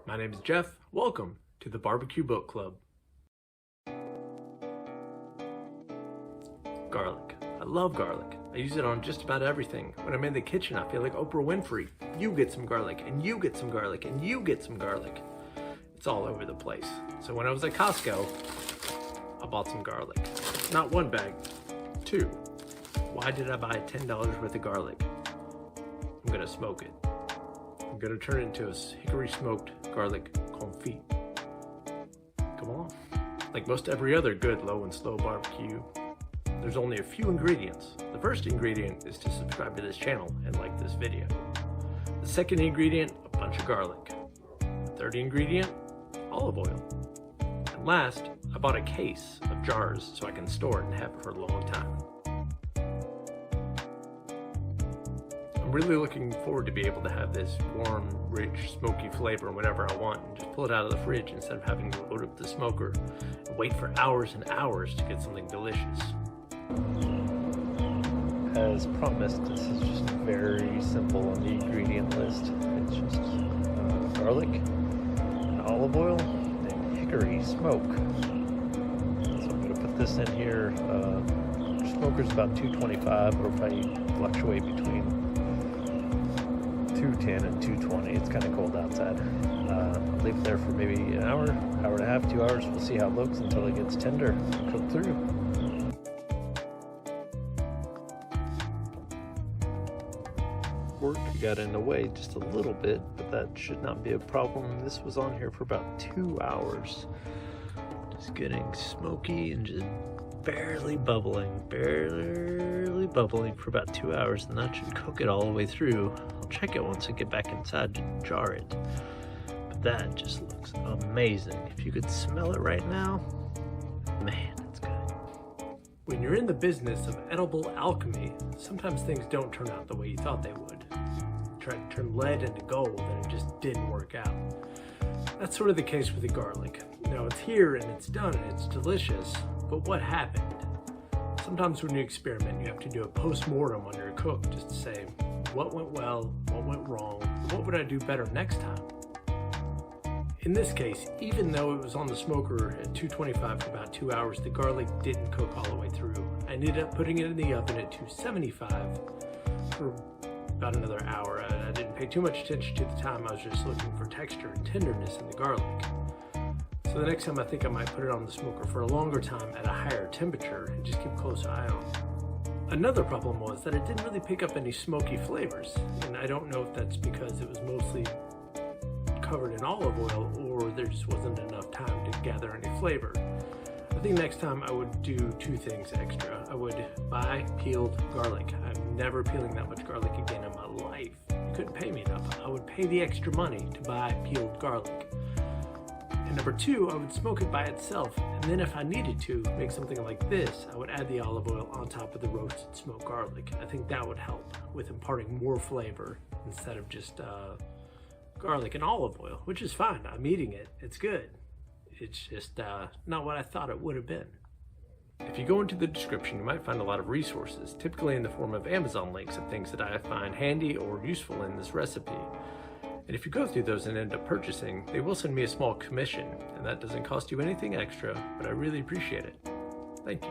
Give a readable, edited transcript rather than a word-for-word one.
My name is Jeff. Welcome to the Barbecue Book Club. Garlic. I love garlic. I use it on just about everything. When I'm in the kitchen, I feel like Oprah Winfrey. You get some garlic, and you get some garlic, and you get some garlic. It's all over the place. So when I was at Costco, I bought some garlic. Not one bag, two. Why did I buy $10 worth of garlic? I'm gonna smoke it. I'm gonna turn it into a Hickory Smoked Garlic Confit. Come on. Like most every other good low and slow barbecue, there's only a few ingredients. The first ingredient is to subscribe to this channel and like this video. The second ingredient, a bunch of garlic. The third ingredient, olive oil. And last, I bought a case of jars so I can store it and have it for a long time. I'm really looking forward to be able to have this warm, rich, smoky flavor whenever I want and just pull it out of the fridge instead of having to load up the smoker and wait for hours and hours to get something delicious. As promised, this is just very simple on the ingredient list. It's just garlic, and olive oil, and hickory smoke. So I'm going to put this in here. Smoker's about 225, or if I fluctuate between 210 and 220. It's kind of cold outside. I'll leave it there for maybe an hour, hour and a half, 2 hours. We'll see how it looks until it gets tender and cooked through. Work got in the way just a little bit, but that should not be a problem. This was on here for about 2 hours. Just getting smoky and just barely bubbling for about 2 hours, and that should cook it all the way through. I'll check it once I get back inside to jar it. But that just looks amazing. If you could smell it right now, man, it's good. When you're in the business of edible alchemy, sometimes things don't turn out the way you thought they would. You tried to turn lead into gold and it just didn't work out. That's sort of the case with the garlic. Now it's here and it's done and it's delicious, but what happened? Sometimes when you experiment, you have to do a post-mortem on your cook just to say, what went well, what went wrong, what would I do better next time? In this case, even though it was on the smoker at 225 for about 2 hours, the garlic didn't cook all the way through. I ended up putting it in the oven at 275 for about another hour. I didn't pay too much attention to the time. I was just looking for texture and tenderness in the garlic. So the next time I think I might put it on the smoker for a longer time at a higher temperature and just keep a close eye on it. Another problem was that it didn't really pick up any smoky flavors, and I don't know if that's because it was mostly covered in olive oil or there just wasn't enough time to gather any flavor. I think next time I would do two things extra. I would buy peeled garlic. I'm never peeling that much garlic again in my life. You couldn't pay me enough. I would pay the extra money to buy peeled garlic. And number two, I would smoke it by itself, and then if I needed to make something like this, I would add the olive oil on top of the roasted smoked garlic. I think that would help with imparting more flavor instead of just garlic and olive oil, which is fine. I'm eating it. It's good. It's just not what I thought it would have been. If you go into the description, you might find a lot of resources, typically in the form of Amazon links of things that I find handy or useful in this recipe. And if you go through those and end up purchasing, they will send me a small commission, and that doesn't cost you anything extra, but I really appreciate it. Thank you.